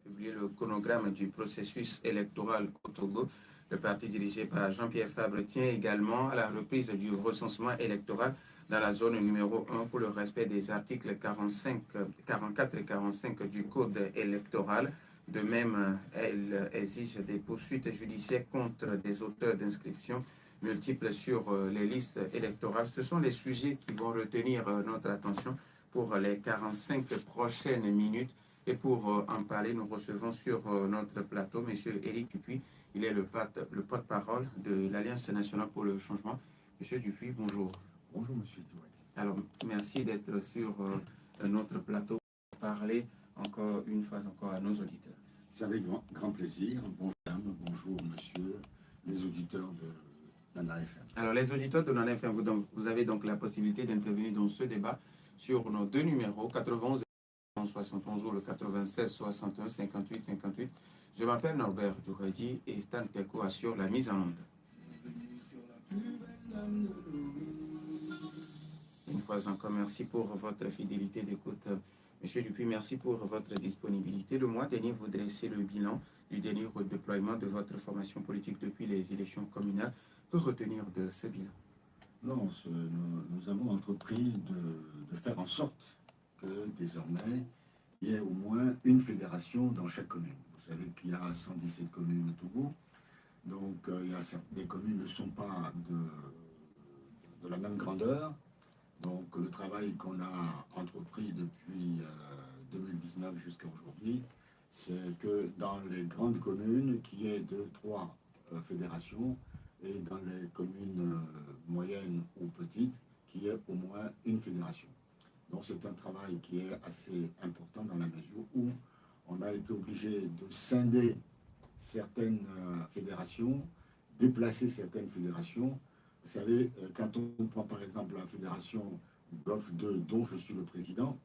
publié le chronogramme du processus électoral au Togo. Le parti dirigé par Jean-Pierre Fabre tient également à la reprise du recensement électoral dans la zone numéro 1 pour le respect des articles 44 et 45 du Code électoral. De même, elle exige des poursuites judiciaires contre des auteurs d'inscriptions multiples sur les listes électorales. Ce sont les sujets qui vont retenir notre attention pour les 45 prochaines minutes. Et pour en parler, nous recevons sur notre plateau M. Éric Dupuis. Il est le porte-parole de l'Alliance nationale pour le changement. M. Dupuis, bonjour. Bonjour, M. Dupuis. Alors, merci d'être sur notre plateau pour parler encore une fois à nos auditeurs. C'est avec grand plaisir. Bonjour, madame, bonjour, monsieur, les auditeurs de Nana FM. Alors, les auditeurs de Nana FM, vous avez donc la possibilité d'intervenir dans ce débat sur nos deux numéros, 91 71 ou le 96 61 58 58. Je m'appelle Norbert Djouredi et Stan Teko assure la mise en onde. Une fois encore, merci pour votre fidélité d'écoute. Monsieur Dupuis, merci pour votre disponibilité. Le mois dernier, vous dressez le bilan du dernier redéploiement de votre formation politique depuis les élections communales. Que retenir de ce bilan? Non, nous avons entrepris de faire en sorte que désormais, il y ait au moins une fédération dans chaque commune. Vous savez qu'il y a 117 communes au Togo, donc des communes ne sont pas de la même grandeur. Donc le travail qu'on a entrepris depuis 2019 jusqu'à aujourd'hui, c'est que dans les grandes communes, qu'il y ait 2-3 fédérations, et dans les communes moyennes ou petites, qu'il y ait au moins une fédération. Donc c'est un travail qui est assez important dans la mesure où on a été obligé de scinder certaines fédérations, déplacer certaines fédérations. Vous savez, quand on prend par exemple la fédération Golfe 2, dont je suis le président,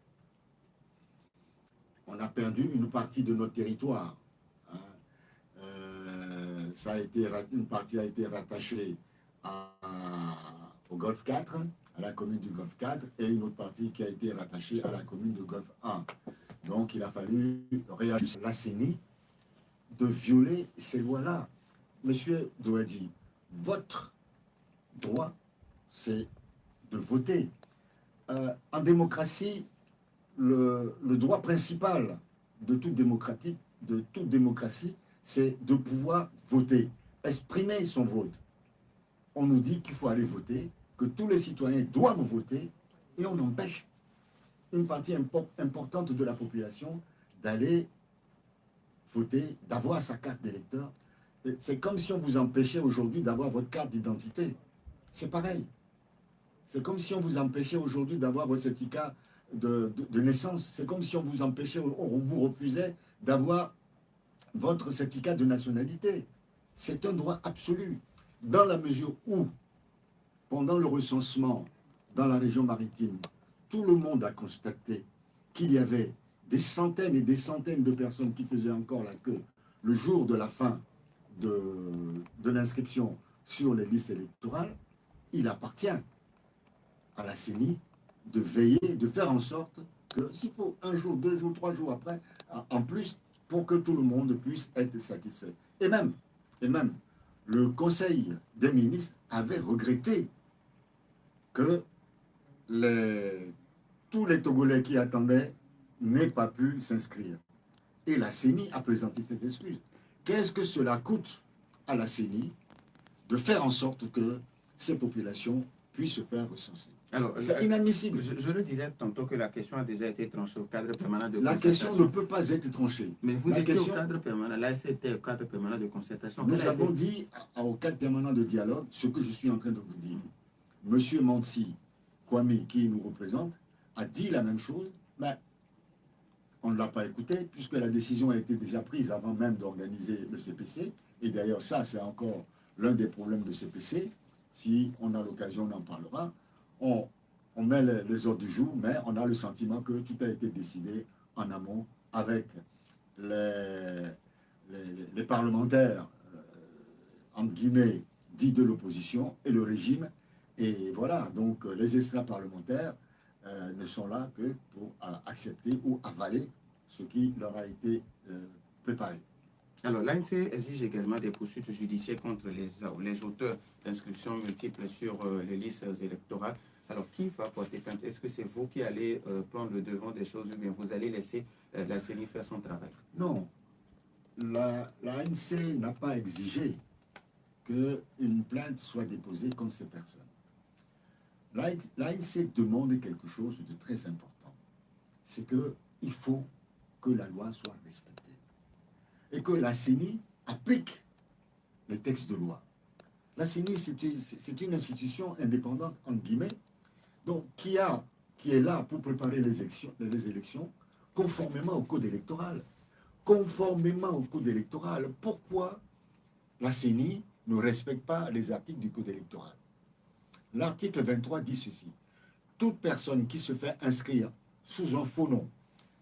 on a perdu une partie de notre territoire. Hein. Une partie a été rattachée au Golfe 4, à la commune du Golfe 4, et une autre partie qui a été rattachée à la commune de Golfe 1. Donc il a fallu réajuster la CENI de violer ces lois-là. Monsieur Douadi, votre droit, c'est de voter. En démocratie, le droit principal de toute démocratie, c'est de pouvoir voter, exprimer son vote. On nous dit qu'il faut aller voter, que tous les citoyens doivent voter, et on empêche une partie importante de la population d'aller voter, d'avoir sa carte d'électeur. C'est comme si on vous empêchait aujourd'hui d'avoir votre carte d'identité. C'est pareil. C'est comme si on vous empêchait aujourd'hui d'avoir votre certificat de naissance. C'est comme si on vous empêchait, on vous refusait d'avoir votre certificat de nationalité. C'est un droit absolu. Dans la mesure où, pendant le recensement dans la région maritime, tout le monde a constaté qu'il y avait des centaines et des centaines de personnes qui faisaient encore la queue le jour de la fin de l'inscription sur les listes électorales. Il appartient à la CENI de veiller, de faire en sorte que s'il faut 1 jour, 2 jours, 3 jours après, en plus, pour que tout le monde puisse être satisfait. Et même, le Conseil des ministres avait regretté que tous les Togolais qui attendaient n'aient pas pu s'inscrire. Et la CENI a présenté cette excuse. Qu'est-ce que cela coûte à la CENI de faire en sorte que ces populations puissent se faire recenser? Alors, c'est inadmissible. Je le disais tantôt que la question a déjà été tranchée au cadre permanent de concertation. La question ne peut pas être tranchée. Mais vous étiez au cadre permanent, là c'était au cadre permanent de concertation. Nous avons dit au cadre permanent de dialogue ce que je suis en train de vous dire. Monsieur Mansi Kwame, qui nous représente, a dit la même chose, mais on ne l'a pas écouté, puisque la décision a été déjà prise avant même d'organiser le CPC. Et d'ailleurs, ça, c'est encore l'un des problèmes de CPC. Si on a l'occasion, on en parlera. On met les ordres du jour, mais on a le sentiment que tout a été décidé en amont avec les parlementaires, entre guillemets, dits de l'opposition et le régime. Et voilà, donc les extra-parlementaires ne sont là que pour accepter ou avaler ce qui leur a été préparé. Alors, l'ANC exige également des poursuites judiciaires contre les auteurs d'inscriptions multiples sur les listes électorales. Alors, qui va porter plainte? Est-ce que c'est vous qui allez prendre le devant des choses ou bien vous allez laisser la CENI faire son travail? Non, l'ANC n'a pas exigé qu'une plainte soit déposée contre ces personnes. L'ANC demande quelque chose de très important. C'est qu'il faut que la loi soit respectée et que la CENI applique les textes de loi. La CENI, c'est une institution indépendante, entre guillemets, donc, qui est là pour préparer les élections conformément au code électoral. Conformément au code électoral, pourquoi la CENI ne respecte pas les articles du code électoral? L'article 23 dit ceci: toute personne qui se fait inscrire sous un faux nom,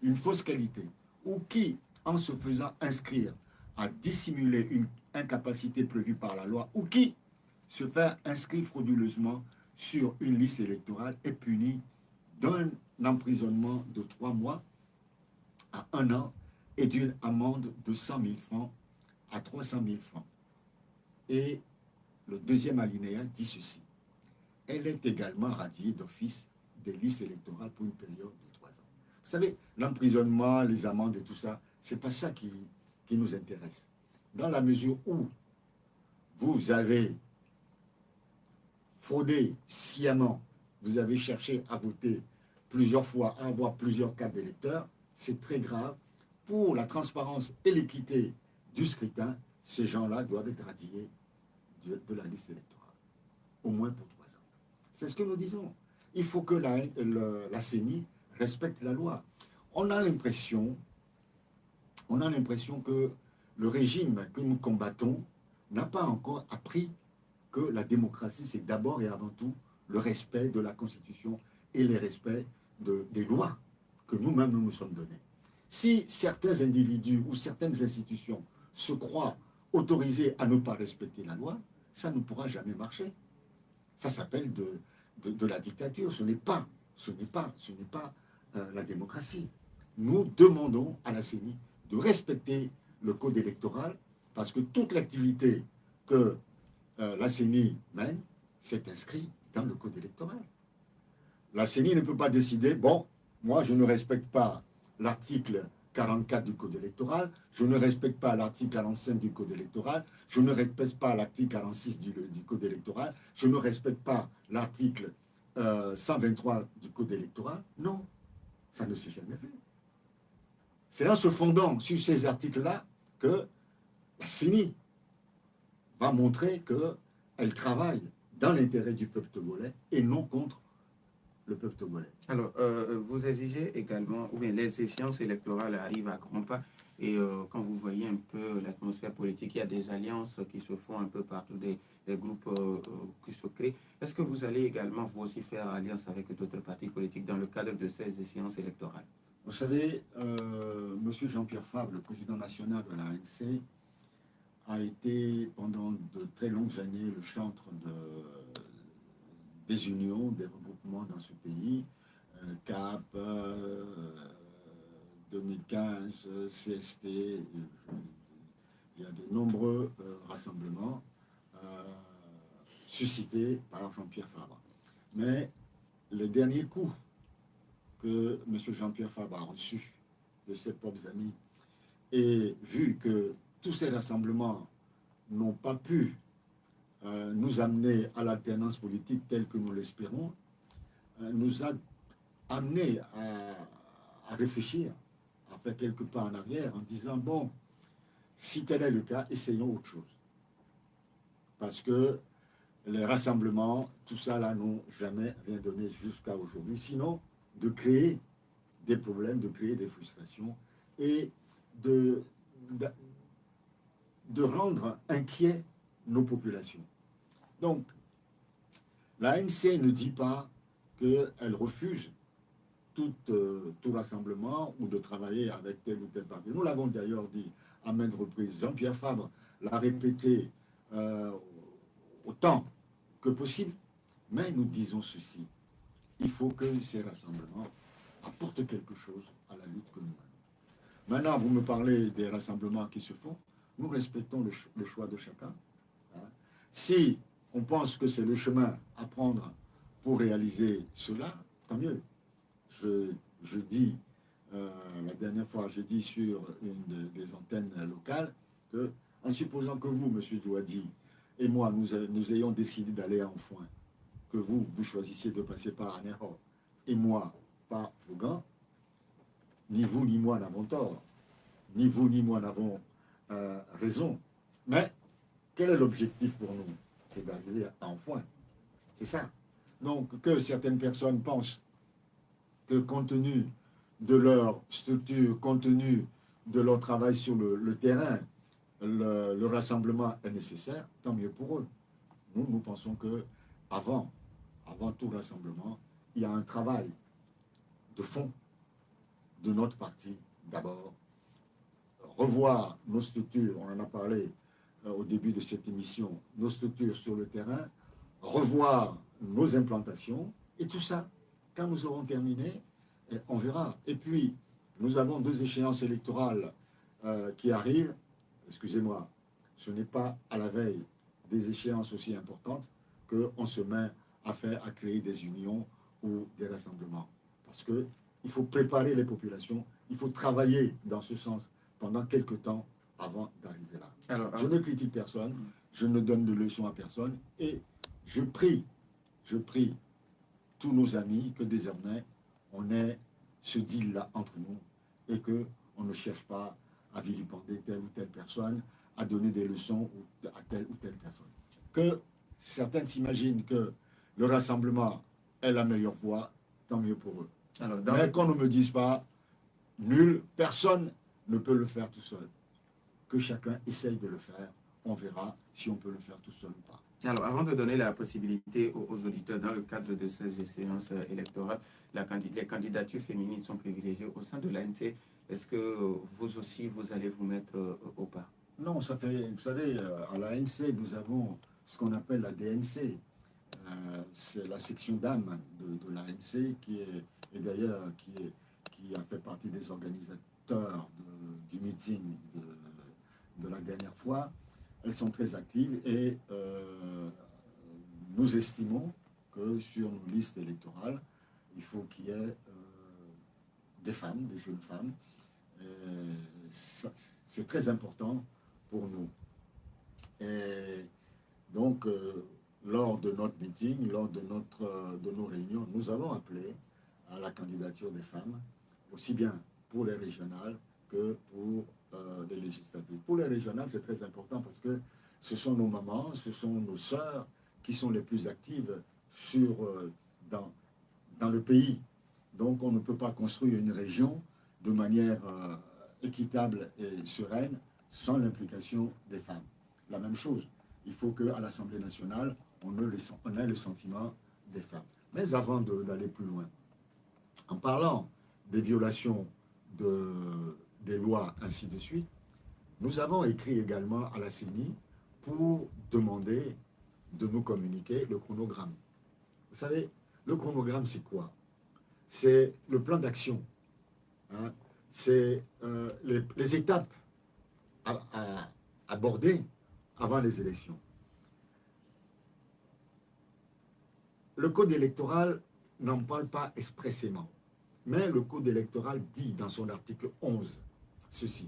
une fausse qualité, ou qui, en se faisant inscrire, a dissimulé une incapacité prévue par la loi, ou qui se fait inscrire frauduleusement sur une liste électorale est puni d'un emprisonnement de 3 mois à 1 an et d'une amende de 100 000 francs à 300 000 francs. Et le deuxième alinéa dit ceci: elle est également radiée d'office des listes électorales pour une période de 3 ans. Vous savez, l'emprisonnement, les amendes et tout ça, c'est pas ça qui nous intéresse. Dans la mesure où vous avez fraudé sciemment, vous avez cherché à voter plusieurs fois, à avoir plusieurs cartes d'électeurs, c'est très grave. Pour la transparence et l'équité du scrutin, ces gens-là doivent être radiés de la liste électorale, au moins pour 3 ans. C'est ce que nous disons. Il faut que la CENI respecte la loi. On a l'impression que le régime que nous combattons n'a pas encore appris que la démocratie, c'est d'abord et avant tout le respect de la Constitution et le respect des lois que nous-mêmes nous sommes donnés. Si certains individus ou certaines institutions se croient autorisés à ne pas respecter la loi, ça ne pourra jamais marcher. Ça s'appelle de la dictature. Ce n'est pas la démocratie. Nous demandons à la CENI de respecter le code électoral parce que toute l'activité que la CENI mène, c'est inscrit dans le code électoral. La CENI ne peut pas décider, bon, moi je ne respecte pas l'article 44 du code électoral, je ne respecte pas l'article 45 du code électoral, je ne respecte pas l'article 46 du code électoral, je ne respecte pas l'article 123 du code électoral. Non, ça ne s'est jamais fait. C'est en se fondant sur ces articles-là que la CENI va montrer qu'elle travaille dans l'intérêt du peuple togolais et non contre le peuple togolais. Alors, vous exigez également, ou bien les échéances électorales arrivent à grands pas, et quand vous voyez un peu l'atmosphère politique, il y a des alliances qui se font un peu partout, des groupes qui se créent. Est-ce que vous allez également, vous aussi, faire alliance avec d'autres partis politiques dans le cadre de ces échéances électorales? Vous savez, M. Jean-Pierre Fabre, le président national de l'ANC, a été pendant de très longues années le chantre des unions, des regroupements dans ce pays, CAP, 2015, CST, il y a de nombreux rassemblements suscités par Jean-Pierre Fabre. Mais les derniers coups que M. Jean-Pierre Fabre a reçus de ses propres amis, et vu que tous ces rassemblements n'ont pas pu nous amener à l'alternance politique telle que nous l'espérons, nous a amené à réfléchir, à faire quelques pas en arrière en disant, bon, si tel est le cas, essayons autre chose. Parce que les rassemblements, tout ça là, n'ont jamais rien donné jusqu'à aujourd'hui, sinon de créer des problèmes, de créer des frustrations et de rendre inquiets nos populations. Donc, l'ANC ne dit pas qu'elle refuse tout rassemblement ou de travailler avec tel ou tel parti. Nous l'avons d'ailleurs dit à maintes reprises. Jean-Pierre Fabre l'a répété autant que possible, mais nous disons ceci. Il faut que ces rassemblements apportent quelque chose à la lutte que nous menons. Maintenant, vous me parlez des rassemblements qui se font. Nous respectons le choix de chacun. Hein. Si on pense que c'est le chemin à prendre pour réaliser cela, tant mieux. Je dis, la dernière fois, je dis sur des antennes locales que, en supposant que vous, M. Douadi, et moi, nous ayons décidé d'aller à Enfoin, que vous choisissiez de passer par Anéro, et moi, par Fougan, ni vous ni moi n'avons tort, ni vous ni moi n'avons raison. Mais quel est l'objectif pour nous? C'est d'arriver à Enfoin. C'est ça. Donc, que certaines personnes pensent que compte tenu de leur structure, compte tenu de leur travail sur le terrain, le rassemblement est nécessaire, tant mieux pour eux. Nous pensons que avant tout rassemblement, il y a un travail de fond de notre parti d'abord. Revoir nos structures, on en a parlé au début de cette émission, nos structures sur le terrain, revoir nos implantations, et tout ça, quand nous aurons terminé, on verra. Et puis, nous avons 2 échéances électorales qui arrivent. Excusez-moi, ce n'est pas à la veille des échéances aussi importantes qu'on se met à créer des unions ou des rassemblements. Parce qu'il faut préparer les populations, il faut travailler dans ce sens pendant quelques temps avant d'arriver là. Alors, je ne critique personne, je ne donne de leçons à personne, et je prie tous nos amis que désormais on ait ce deal-là entre nous et qu'on ne cherche pas à vilipender telle ou telle personne, à donner des leçons à telle ou telle personne. Que certains s'imaginent que le rassemblement est la meilleure voie, tant mieux pour eux. Alors, mais qu'on ne me dise pas, nul, personne ne peut le faire tout seul. Que chacun essaye de le faire, on verra si on peut le faire tout seul ou pas. Alors, avant de donner la possibilité aux auditeurs, dans le cadre de ces séances électorales, les candidatures féminines sont privilégiées au sein de l'ANC. Est-ce que vous aussi, vous allez vous mettre au pas? Non, ça fait, vous savez, à l'ANC, nous avons ce qu'on appelle la DNC. C'est la section d'âme de l'ANC qui a fait partie des organisateurs du meeting de la dernière fois. Elles sont très actives et nous estimons que sur nos listes électorales, il faut qu'il y ait des femmes, des jeunes femmes. C'est très important pour nous. Et donc, lors de notre meeting, lors de nos réunions, nous avons appelé à la candidature des femmes, aussi bien pour les régionales que pour les législatives. Pour les régionales, c'est très important parce que ce sont nos mamans, ce sont nos sœurs qui sont les plus actives dans le pays. Donc, on ne peut pas construire une région de manière équitable et sereine sans l'implication des femmes. La même chose, il faut qu'à l'Assemblée nationale, on ait le sentiment des femmes. Mais avant d'aller plus loin, en parlant des violations des lois, ainsi de suite, nous avons écrit également à la CENI pour demander de nous communiquer le chronogramme. Vous savez, le chronogramme, c'est quoi? C'est le plan d'action. Hein? C'est les étapes à aborder avant les élections. Le code électoral n'en parle pas expressément, mais le code électoral dit dans son article 11 ceci.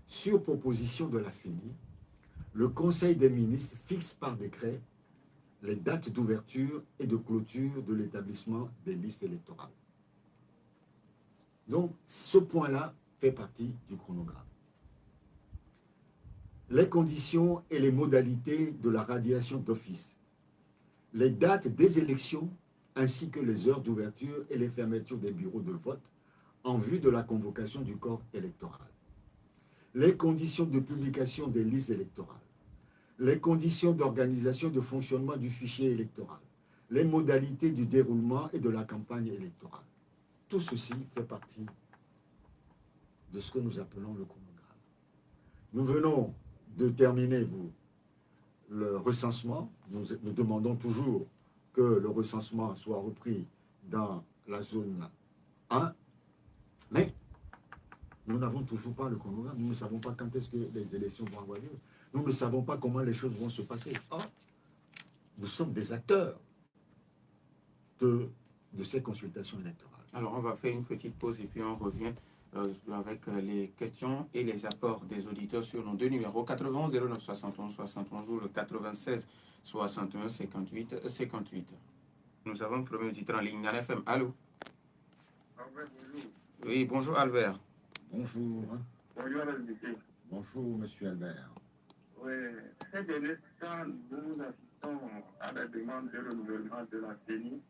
Sur proposition de la CENI, le Conseil des ministres fixe par décret les dates d'ouverture et de clôture de l'établissement des listes électorales. Donc, ce point-là fait partie du chronogramme. Les conditions et les modalités de la radiation d'office, les dates des élections ainsi que les heures d'ouverture et les fermetures des bureaux de vote en vue de la convocation du corps électoral, les conditions de publication des listes électorales, les conditions d'organisation et de fonctionnement du fichier électoral, les modalités du déroulement et de la campagne électorale. Tout ceci fait partie de ce que nous appelons le chronogramme. Nous venons de terminer le recensement. Nous demandons toujours que le recensement soit repris dans la zone 1, mais Nous n'avons toujours pas le chronogramme. Nous ne savons pas quand est-ce que les élections vont avoir lieu. Nous ne savons pas comment les choses vont se passer. Or, nous sommes des acteurs de ces consultations électorales. Alors, on va faire une petite pause et puis on revient avec les questions et les apports des auditeurs sur nos deux numéros 91 09 71 71 ou le 96 61 58 58. Nous avons le premier auditeur en ligne à FM. Allô? Albert, bonjour. Oui, bonjour Albert. Bonjour. Bonjour, l'invité. Bonjour, monsieur Albert. Oui, ces derniers temps, nous assistons à la demande de renouvellement de la CENI,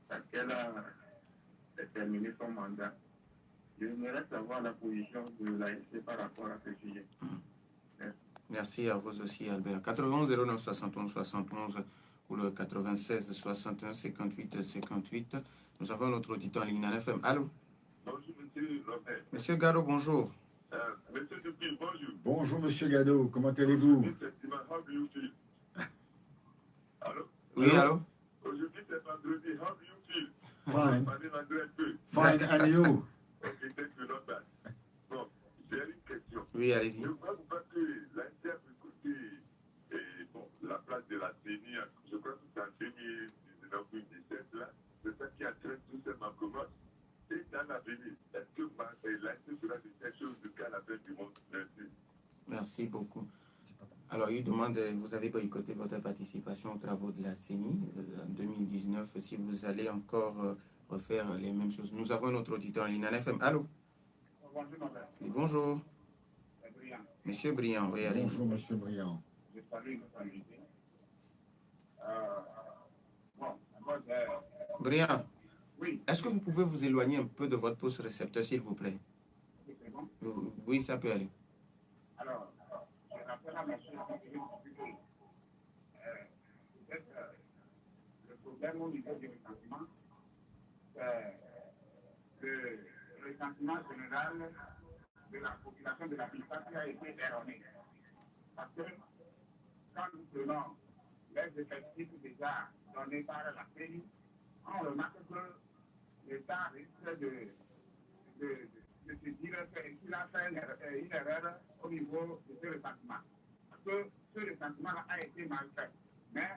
laquelle a terminé son mandat. J'aimerais savoir la position de l'ANC par rapport à ce sujet. Merci. Merci à vous aussi, Albert. 91 09 71 71 ou le 96 61 58 58. Nous avons notre auditeur en ligne à FM. Allô? Bonjour, monsieur Robert. Monsieur Garo, bonjour. Monsieur Dupuis, bonjour. Bonjour, monsieur Gado. Comment allez-vous? How do you feel? Allô? Oui, allô? Aujourd'hui, c'est vendredi. How do you feel? Fine. Parlez l'anglais un peu. Fine, and you? Ok, thank you, not bad. Bon, j'ai une question. Oui, allez-y. Je crois que l'ANC a écouté la place de la CENI, je crois que c'est en 2019 ou 2017, là. C'est ça qui entraîne tous ces manquements. Et dans l'avenir, est-ce que l'ANC sera quelque chose de cas à la fin du monde? Merci. Merci beaucoup. Alors, il demande, vous avez boycotté votre participation aux travaux de la CENI en 2019, si vous allez encore refaire les mêmes choses. Nous avons notre auditeur en ligne à FM. Allô? Bonjour, Oui, bonjour. Brian. Monsieur Briand, oui, allez-y. Bonjour, monsieur Briand. Je salue notre invité. Briand, Oui, est-ce que vous pouvez vous éloigner un peu de votre poste récepteur, s'il vous plaît? c'est bon. Oui, ça peut aller. Alors, je rappelle à M. le problème au niveau du ressentiment, le ressentiment général de la population de la Bistade a été erroné. Parce que quand nous prenons les effectifs déjà donnés par la CENI, on remarque que l'État risque de se dire qu'il a fait une erreur au niveau de ce ressentiment. Parce que ce ressentiment-là a été mal fait. Mais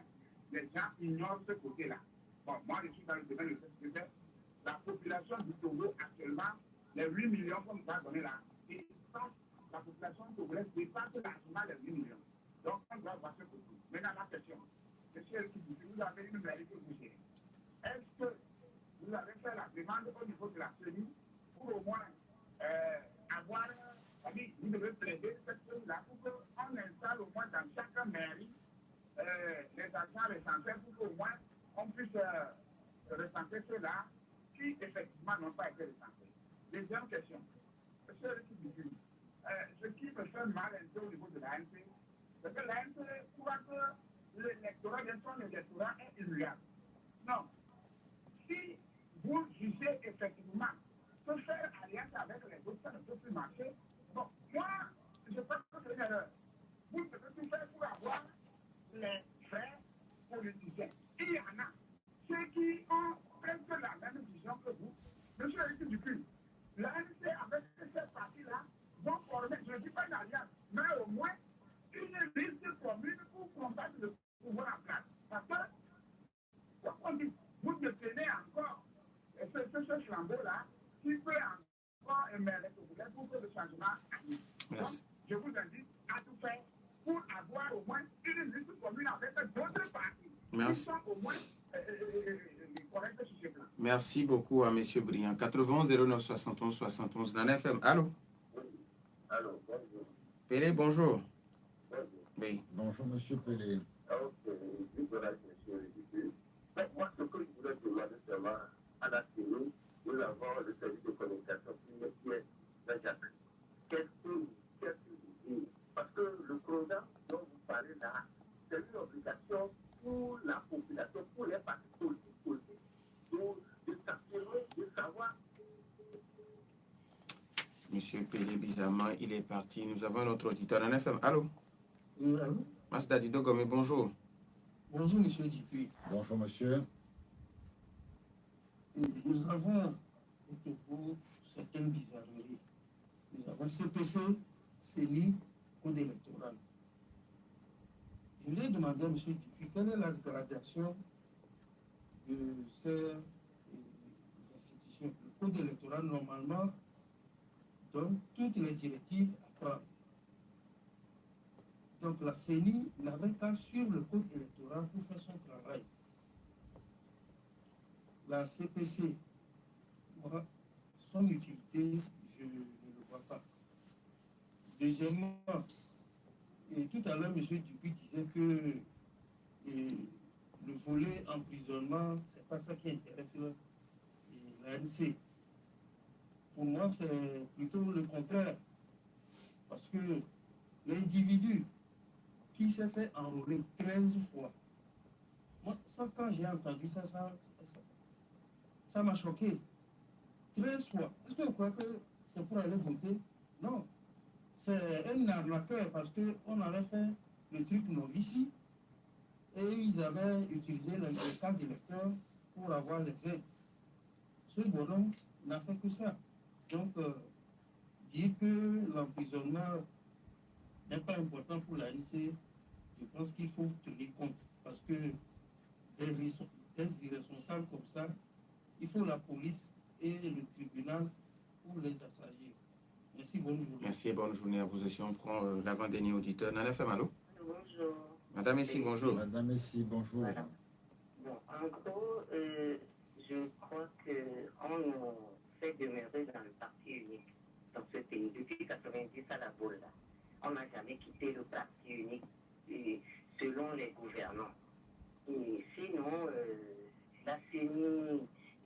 les gens ignorent ce côté-là. Bon, moi, je suis dans le domaine de ce que c'est. La population du Togo actuellement, les 8 millions qu'on nous a donnés là, et la population togolaise dépasse largement les 8 millions. Donc, on doit voir ce côté. Maintenant, la question, monsieur Elkidou, vous avez une mairie que vous gérez. Est-ce que vous avez fait la demande au niveau de la CENI pour au moins avoir, vous devez plaider cette chose-là pour qu'on installe au moins dans chaque mairie les agents recensés pour qu'au moins on puisse recenser ceux-là qui effectivement n'ont pas été recensés. Deuxième question. Monsieur Elkidou, ce qui me fait mal un peu au niveau de l'ANC, c'est que l'ANC croit que l'électorat de son électorat est immuable. Non. Si vous jugez effectivement que faire alliance avec les autres, ça ne peut plus marcher. Bon, moi, je pense que c'est une erreur. Vous devez tout faire pour avoir les vrais politiciens. Il y en a ceux qui ont presque la même vision que vous. Monsieur Eric Dupuis, l'ANC avec cette partie-là vont former, je ne dis pas une alliance, mais au moins une liste commune pour combattre le pouvoir en place. Parce que, quoi qu'on dit, vous détenez encore ce flambeau-là qui peut encore émerger pour que le changement arrive. Donc, je vous invite à tout faire pour avoir au moins une liste commune avec d'autres partis qui sont au moins corrects sur ce plan. Merci beaucoup à M. Briand. 91 09 71 71 dans l'FM. Allô? Allô, bonjour. Pélé, bonjour. Bonjour. Oui. Bonjour, monsieur Pelé. Ok, je voudrais monsieur Dupuis. Moi, ce que je voulais demander seulement à la CENI, nous avons le service de communication qui est déjà pris. Qu'est-ce que vous dites? Parce que le programme dont vous parlez là, c'est une obligation pour la population, pour les partis politiques, de s'assurer, de savoir. Monsieur Pélé, bizarrement, il est parti. Nous avons notre auditeur en FM. Allô? Oui, allô? Master Dido Gomé, bonjour. Bonjour, monsieur Dupuis. Bonjour, monsieur. Nous avons au Togo certaines bizarreries. Nous avons CPC, CENI, Code électoral. Je voulais demander à M. Dupuis quelle est la gradation de ces institutions. Le Code électoral, normalement, donne toutes les directives à prendre. Donc la CENI n'avait qu'à suivre le Code électoral pour faire son travail. La CPC, moi, son utilité, je ne le vois pas. Deuxièmement, et tout à l'heure, M. Dupuis disait que le volet emprisonnement, ce n'est pas ça qui intéresse l'ANC. Pour moi, c'est plutôt le contraire. Parce que l'individu qui s'est fait enrôler 13 fois, moi, ça, quand j'ai entendu ça m'a choqué. 13 fois. Est-ce que vous croyez que c'est pour aller voter? Non. C'est un arnaqueur parce qu'on avait fait le truc ici et ils avaient utilisé les cartes d'électeurs pour avoir les aides. Ce bonhomme n'a fait que ça. Donc, dire que l'emprisonnement n'est pas important pour l'ANC, je pense qu'il faut tenir compte parce que des irresponsables comme ça, il faut la police et le tribunal pour les assagir. Merci, bonne journée. Merci et bonne journée à vous aussi. On prend l'avant-dernier auditeur. Nana Femalo. Bonjour. Madame Messi, bonjour. Madame Messi, bonjour. Voilà. Bon, en gros, je crois qu'on nous fait demeurer dans le parti unique dans ce pays. Depuis 90 à la boule, là. On n'a jamais quitté le parti unique selon les gouvernants. Et sinon, la CENI,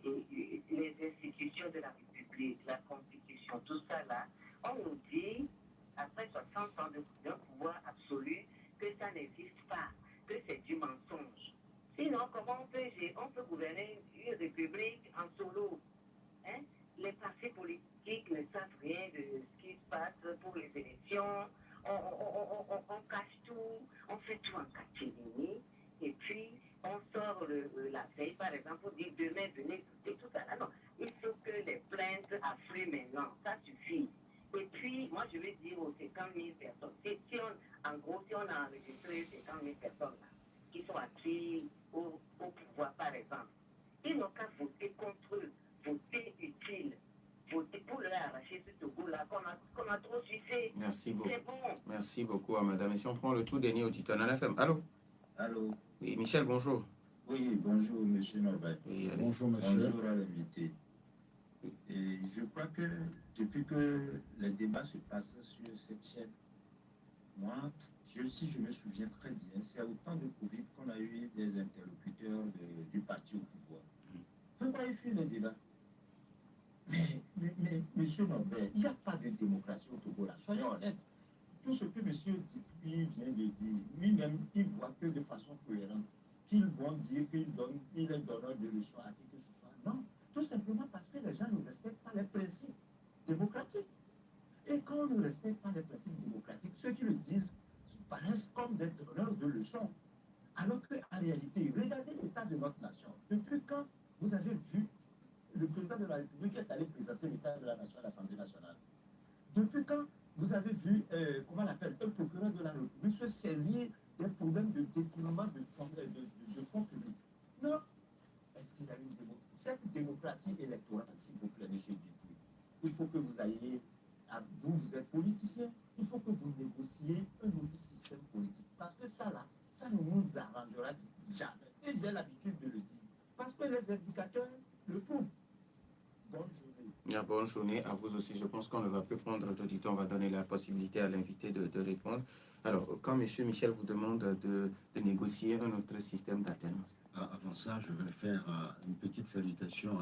les institutions de la République, la Constitution, tout ça là, on nous dit, après 60 ans d'un pouvoir absolu, que ça n'existe pas, que c'est du mensonge. Sinon, comment on peut gouverner une république en solo, hein? Les partis politiques ne savent rien de ce qui se passe pour les élections. On cache tout, on fait tout en catimini. Et puis, on sort la veille, par exemple, pour dire demain, venez écouter tout ça. Non, il faut que les plaintes affluent maintenant. Ça suffit. Et puis, moi, je vais dire aux 50 000 personnes, en gros, si on a enregistré 50 000 personnes là, qui sont acquis au pouvoir, par exemple, ils n'ont qu'à voter contre eux, voter utile, voter pour leur arracher ce Togo-là qu'on a trop suffit. Merci beaucoup. C'est bon. Merci beaucoup à madame. Et si on prend le tout dernier auditeur, Nana Fem. Allô? Allô? Oui, Michel, bonjour. Oui, bonjour, monsieur Norbert. Oui, Bonjour, monsieur. Bonjour à l'invité. Et je crois que depuis que les débats se passent sur cette chaîne, moi, si je me souviens très bien, c'est au temps de Covid qu'on a eu des interlocuteurs du parti au pouvoir. Pourquoi il fait les débats? Mais monsieur Norbert, il n'y a pas de démocratie au Togo là. Soyons honnêtes. Tout ce que monsieur Dupuis vient de dire, lui-même, il voit que de façon cohérente, qu'ils vont dire qu'il est donneur de leçons à qui que ce soit. Non, tout simplement parce que les gens ne respectent pas les principes démocratiques. Et quand on ne respecte pas les principes démocratiques, ceux qui le disent paraissent comme des donneurs de leçons. Alors qu'en réalité, regardez l'état de notre nation. Depuis quand vous avez vu le président de la République est allé présenter l'état de la nation à l'Assemblée nationale? Depuis quand vous avez vu, comment on appelle, un procureur de la République se saisir des problèmes de détournement de fonds publics? Non. Est-ce qu'il y a une démocratie? Cette démocratie électorale, s'il vous plaît, M. Dupuis, il faut que vous ayez, vous êtes politicien, il faut que vous négociez un autre système politique. Parce que ça, là, ça ne nous arrangera jamais. Et j'ai l'habitude de le dire. Parce que les indicateurs le prouvent. Bonne journée. Bonne journée à vous aussi. Je pense qu'on ne va plus prendre d'auditeur. On va donner la possibilité à l'invité de répondre. Alors, quand M. Michel vous demande de négocier un autre système d'alternance. Avant ça, je vais faire une petite salutation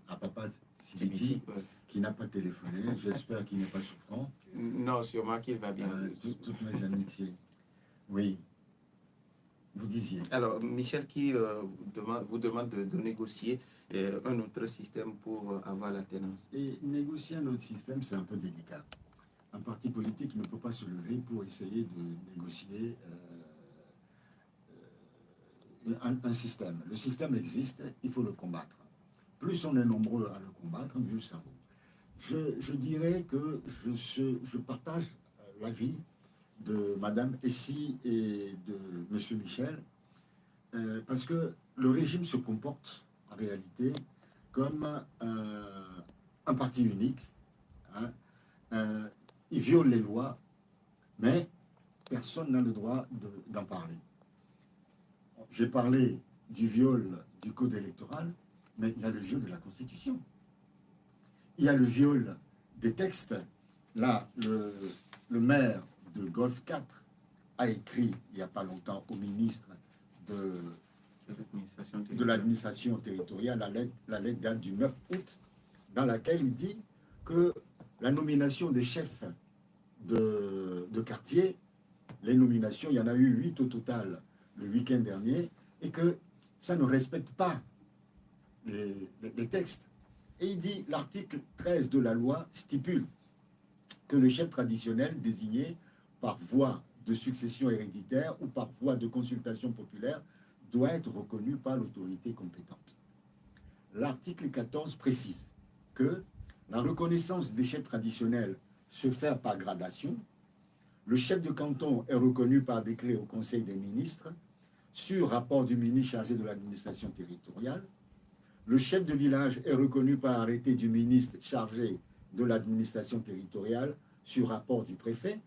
à Papa Sibiti, qui n'a pas téléphoné. J'espère qu'il n'est pas souffrant. Non, sûrement qu'il va bien. Toutes mes amitiés. Oui. Vous disiez. Alors, Michel qui vous demande de négocier un autre système pour avoir l'alternance. Et négocier un autre système, c'est un peu délicat. Un parti politique ne peut pas se lever pour essayer de négocier un système. Le système existe, il faut le combattre. Plus on est nombreux à le combattre, mieux ça vaut. je dirais que je partage l'avis de Madame Essi et de Monsieur Michel, parce que le régime se comporte en réalité comme un parti unique. Hein. Il viole les lois, mais personne n'a le droit d'en parler. J'ai parlé du viol du code électoral, mais il y a le viol de la Constitution. Il y a le viol des textes. Là, le maire de Golfe 4 a écrit, il n'y a pas longtemps, au ministre de l'administration territoriale, la lettre date du 9 août, dans laquelle il dit que la nomination des chefs de quartier, les nominations, il y en a eu 8 au total le week-end dernier, et que ça ne respecte pas les textes. Et il dit, l'article 13 de la loi stipule que le chef traditionnel désigné par voie de succession héréditaire ou par voie de consultation populaire doit être reconnu par l'autorité compétente. L'article 14 précise que la reconnaissance des chefs traditionnels se fait par gradation. Le chef de canton est reconnu par décret au Conseil des ministres sur rapport du ministre chargé de l'administration territoriale. Le chef de village est reconnu par arrêté du ministre chargé de l'administration territoriale sur rapport du préfet.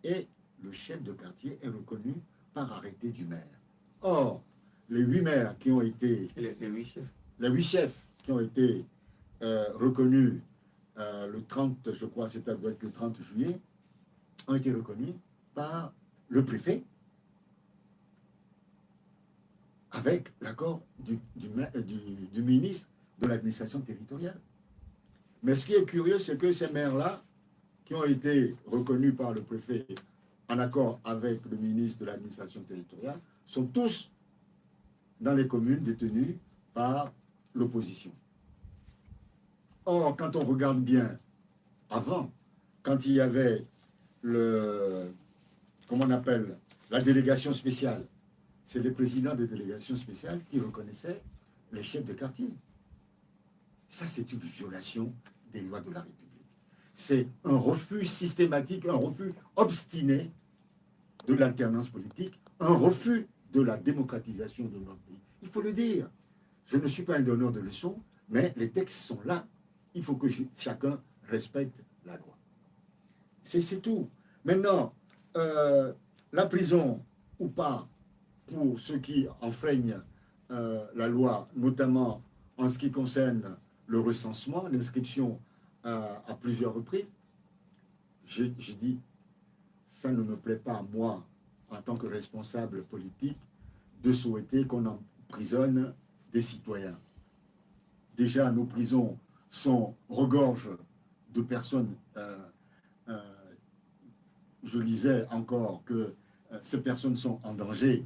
Et le chef de quartier est reconnu par arrêté du maire. Or, les 8 maires qui ont été... Les 8 chefs. Les 8 chefs qui ont été reconnus le 30, je crois, c'était le 30 juillet, ont été reconnus par le préfet avec l'accord du ministre de l'administration territoriale. Mais ce qui est curieux, c'est que ces maires-là, qui ont été reconnus par le préfet en accord avec le ministre de l'administration territoriale, sont tous dans les communes détenues par l'opposition. Or, quand on regarde bien, avant, quand il y avait comment on appelle, la délégation spéciale, c'est les présidents de délégation spéciale qui reconnaissaient les chefs de quartier. Ça, c'est une violation des lois de la République. C'est un refus systématique, un refus obstiné de l'alternance politique, un refus de la démocratisation de notre pays. Il faut le dire. Je ne suis pas un donneur de leçons, mais les textes sont là. Il faut que chacun respecte la loi. C'est tout. Maintenant, la prison ou pas, pour ceux qui enfreignent la loi, notamment en ce qui concerne le recensement, l'inscription à plusieurs reprises, je dis, ça ne me plaît pas, moi, en tant que responsable politique, de souhaiter qu'on emprisonne des citoyens. Déjà, nos prisons regorgent de personnes. Je lisais encore que ces personnes sont en danger.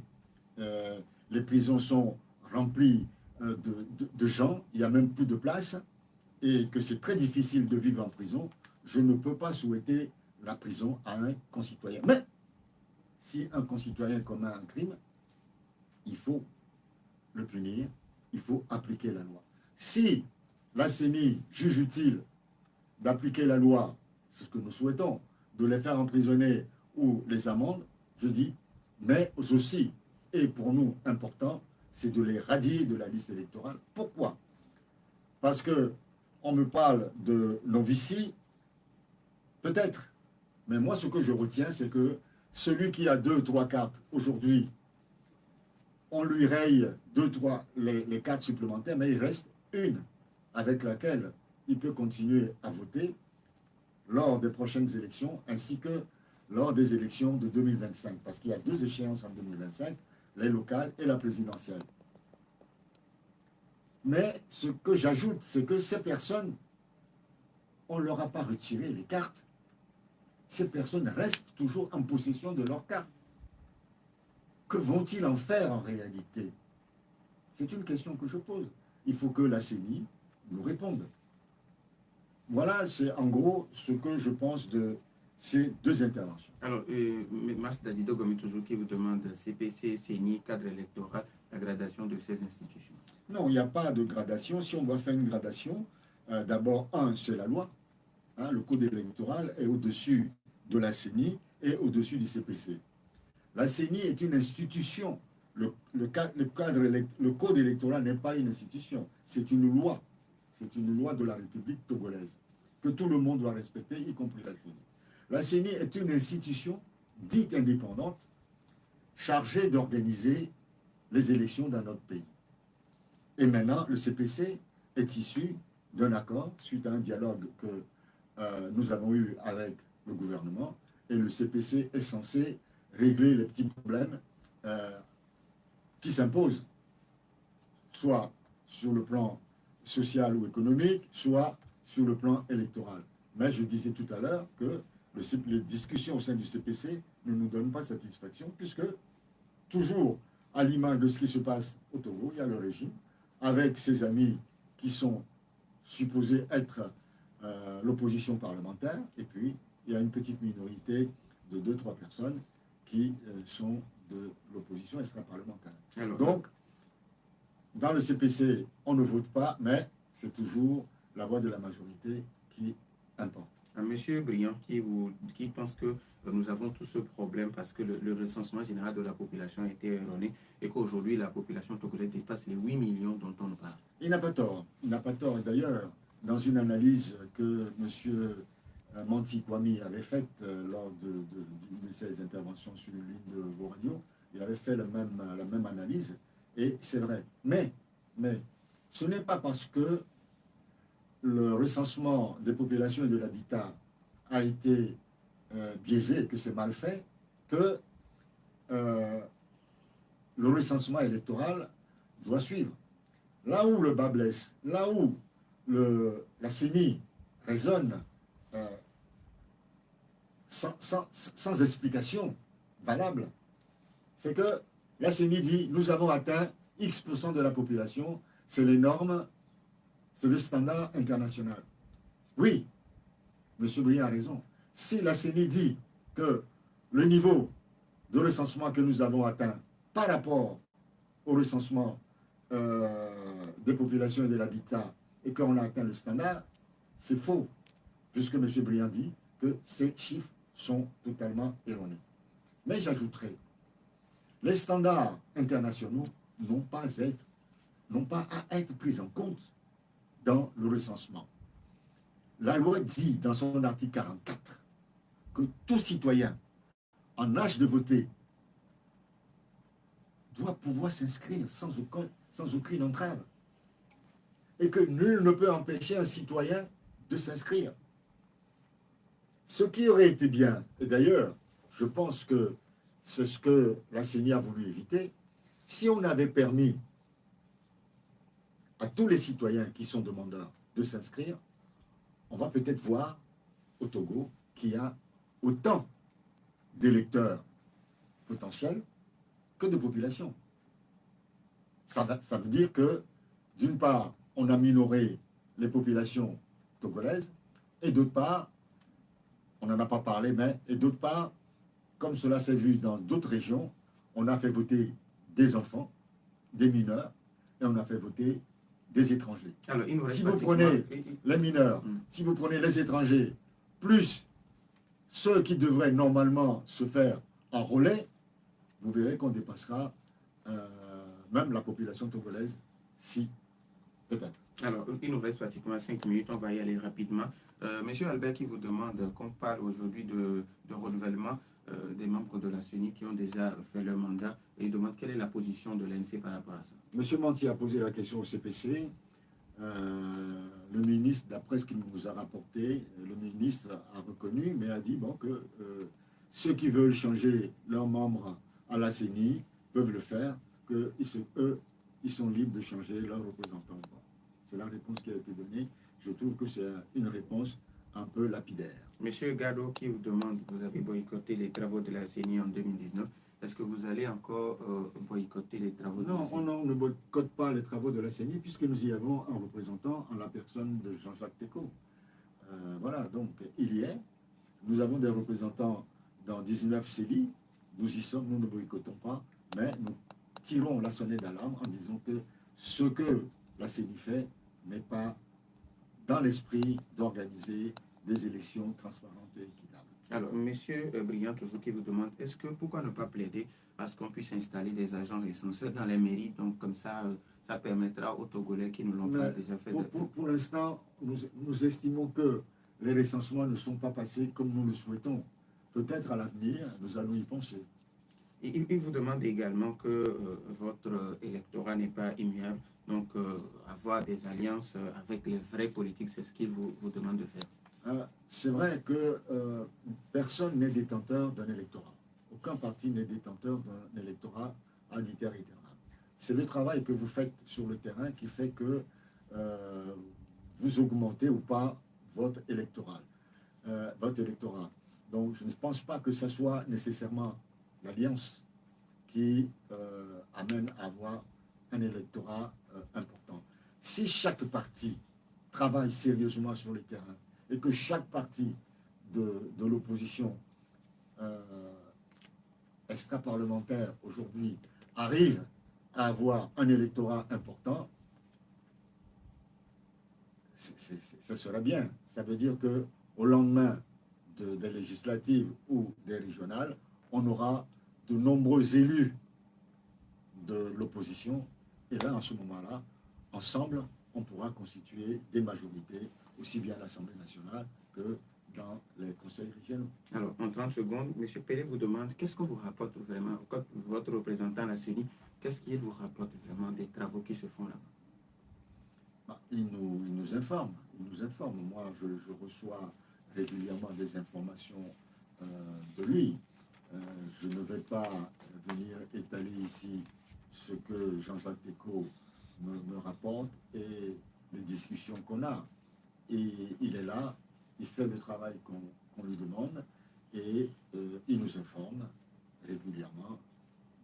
Les prisons sont remplies de gens, il n'y a même plus de place, et que c'est très difficile de vivre en prison. Je ne peux pas souhaiter la prison à un concitoyen. Mais si un concitoyen commet un crime, il faut le punir, il faut appliquer la loi. Si la CENI juge utile d'appliquer la loi, c'est ce que nous souhaitons, de les faire emprisonner ou les amendes, je dis, mais aussi, et pour nous important, c'est de les radier de la liste électorale. Pourquoi? Parce que on me parle de novicie, peut-être, mais moi ce que je retiens, c'est que celui qui a 2 ou 3 cartes aujourd'hui, on lui raye 2, 3 les cartes supplémentaires, mais il reste une avec laquelle il peut continuer à voter lors des prochaines élections, ainsi que lors des élections de 2025, parce qu'il y a 2 échéances en 2025, les locales et la présidentielle. Mais ce que j'ajoute, c'est que ces personnes, on ne leur a pas retiré les cartes. Ces personnes restent toujours en possession de leurs cartes. Que vont-ils en faire en réalité? C'est une question que je pose. Il faut que la CENI nous réponde. Voilà, c'est en gros ce que je pense de ces 2 interventions. Alors, Mas Dadido Gomitoujo qui vous demande CPC, CENI, cadre électoral, la gradation de ces institutions. Non, il n'y a pas de gradation. Si on doit faire une gradation, d'abord, c'est la loi. hein, le code électoral est au-dessus de la CENI et au-dessus du CPC. La CENI est une institution. Le code électoral n'est pas une institution, c'est une loi. C'est une loi de la République togolaise que tout le monde doit respecter, y compris la CENI. La CENI est une institution dite indépendante chargée d'organiser les élections dans notre pays. Et maintenant, le CPC est issu d'un accord suite à un dialogue que nous avons eu avec le gouvernement. Et le CPC est censé régler les petits problèmes qui s'imposent, soit sur le plan social ou économique, soit sur le plan électoral. Mais je disais tout à l'heure que les discussions au sein du CPC ne nous donnent pas satisfaction, puisque toujours à l'image de ce qui se passe au Togo, il y a le régime, avec ses amis qui sont supposés être l'opposition parlementaire, et puis il y a une petite minorité de 2-3 personnes qui sont de l'opposition extra-parlementaire. Donc, dans le CPC, on ne vote pas, mais c'est toujours la voix de la majorité qui importe. Monsieur Briand, qui pense que nous avons tout ce problème parce que le recensement général de la population a été erroné et qu'aujourd'hui la population togolaise dépasse les 8 millions dont on parle. Il n'a pas tort. Il n'a pas tort. D'ailleurs, dans une analyse que M. Manti Kwame avait faite lors d'une de ses interventions sur une ligne de vos radios, il avait fait la même analyse, et c'est vrai. Mais ce n'est pas parce que le recensement des populations et de l'habitat a été biaisé, que c'est mal fait, que le recensement électoral doit suivre. Là où le bas blesse, là où la CENI résonne sans explication valable, c'est que la CENI dit nous avons atteint X% de la population, c'est les normes, c'est le standard international. Oui, M. Briand a raison. Si la CENI dit que le niveau de recensement que nous avons atteint par rapport au recensement des populations et de l'habitat et qu'on a atteint le standard, c'est faux, puisque M. Briand dit que ces chiffres sont totalement erronés. Mais j'ajouterai, les standards internationaux n'ont pas à être pris en compte dans le recensement. La loi dit dans son article 44 que tout citoyen en âge de voter doit pouvoir s'inscrire sans aucune entrave et que nul ne peut empêcher un citoyen de s'inscrire. Ce qui aurait été bien, et d'ailleurs, je pense que c'est ce que la CENI a voulu éviter, si on avait permis à tous les citoyens qui sont demandeurs de s'inscrire, on va peut-être voir au Togo qu'il y a autant d'électeurs potentiels que de population. Ça veut dire que, d'une part, on a minoré les populations togolaises, et d'autre part, on n'en a pas parlé, mais, et d'autre part, comme cela s'est vu dans d'autres régions, on a fait voter des enfants, des mineurs, et on a fait voter des étrangers. Alors, si vous prenez les mineurs, si vous prenez les étrangers, plus ceux qui devraient normalement se faire en relais, vous verrez qu'on dépassera même la population togolaise, si, peut-être. Alors, il nous reste pratiquement 5 minutes, on va y aller rapidement. Monsieur Albert qui vous demande qu'on parle aujourd'hui de renouvellement des membres de la CENI qui ont déjà fait leur mandat et il demande quelle est la position de l'ANC par rapport à ça. Monsieur Manti a posé la question au CPC. Le ministre, d'après ce qu'il nous a rapporté, le ministre a reconnu, mais a dit bon, que ceux qui veulent changer leurs membres à la CENI peuvent le faire, qu'eux, ils sont libres de changer leurs représentants. Bon, c'est la réponse qui a été donnée. Je trouve que c'est une réponse un peu lapidaire. Monsieur Gado qui vous demande, vous avez boycotté les travaux de la CENI en 2019. Est-ce que vous allez encore boycotter les travaux de la CENI? Non, on ne boycotte pas les travaux de la CENI puisque nous y avons un représentant en la personne de Jean-Jacques Teko. Voilà, donc il y est. Nous avons des représentants dans 19 CELI. Nous y sommes, nous ne boycottons pas, mais nous tirons la sonnette d'alarme en disant que ce que la CENI fait n'est pas dans l'esprit d'organiser des élections transparentes et équitables. Alors, Monsieur Briand, toujours qui vous demande, pourquoi ne pas plaider à ce qu'on puisse installer des agents recenseurs dans les mairies, donc comme ça, ça permettra aux Togolais qui ne l'ont pas déjà fait. Pour l'instant, nous estimons que les recensements ne sont pas passés comme nous le souhaitons. Peut-être à l'avenir, nous allons y penser. Et il vous demande également que votre électorat n'est pas immuable, donc avoir des alliances avec les vrais politiques, c'est ce qu'il vous demande de faire. C'est vrai que personne n'est détenteur d'un électorat. Aucun parti n'est détenteur d'un électorat unitaire. C'est le travail que vous faites sur le terrain qui fait que vous augmentez ou pas votre électorat. Donc, je ne pense pas que ce soit nécessairement l'alliance qui amène à avoir un électorat important. Si chaque parti travaille sérieusement sur le terrain et que chaque parti de l'opposition extra-parlementaire aujourd'hui arrive à avoir un électorat important, ça sera bien. Ça veut dire qu'au lendemain des législatives ou des régionales, on aura de nombreux élus de l'opposition. Et là, en ce moment-là, ensemble, on pourra constituer des majorités, aussi bien à l'Assemblée nationale que dans les conseils régionaux. Alors, en 30 secondes, M. Pellet vous demande qu'est-ce qu'on vous rapporte vraiment, quand votre représentant l'a CENI, qu'est-ce qu'il vous rapporte vraiment des travaux qui se font là-bas? Il nous informe. Moi, je reçois régulièrement des informations de lui. Je ne vais pas venir étaler ici ce que Jean-Jacques Téco me rapporte et les discussions qu'on a. Et il est là, il fait le travail qu'on lui demande et il nous informe régulièrement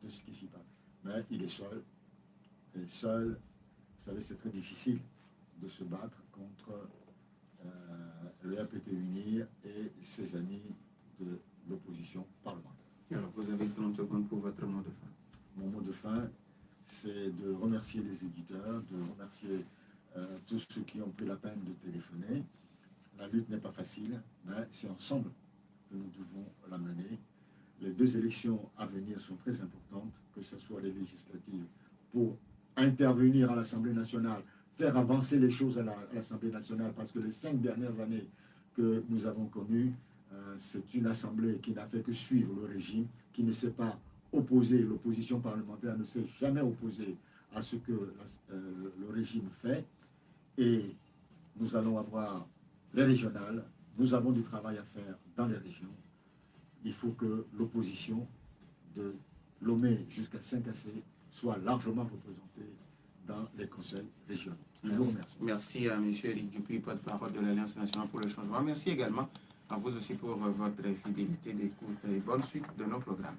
de ce qui s'y passe. Mais il est seul. Et seul, vous savez, c'est très difficile de se battre contre le RPT Unir et ses amis de l'opposition parlementaire. Alors, vous avez 30 secondes pour votre mot de fin. Mon mot de fin, c'est de remercier les éditeurs, de remercier tous ceux qui ont pris la peine de téléphoner. La lutte n'est pas facile, mais c'est ensemble que nous devons la mener. Les 2 élections à venir sont très importantes, que ce soit les législatives, pour intervenir à l'Assemblée nationale, faire avancer les choses à l'Assemblée nationale, parce que les 5 dernières années que nous avons connues, c'est une assemblée qui n'a fait que suivre le régime, qui ne s'est pas opposée, l'opposition parlementaire ne s'est jamais opposée à ce que le régime fait. Et nous allons avoir les régionales, nous avons du travail à faire dans les régions. Il faut que l'opposition de Lomé jusqu'à Saint-Cassé soit largement représentée dans les conseils régionaux. Je vous remercie. Merci à M. Éric Dupuis, porte-parole de l'Alliance nationale pour le changement. Merci également à vous aussi pour votre fidélité d'écoute et bonne suite de nos programmes.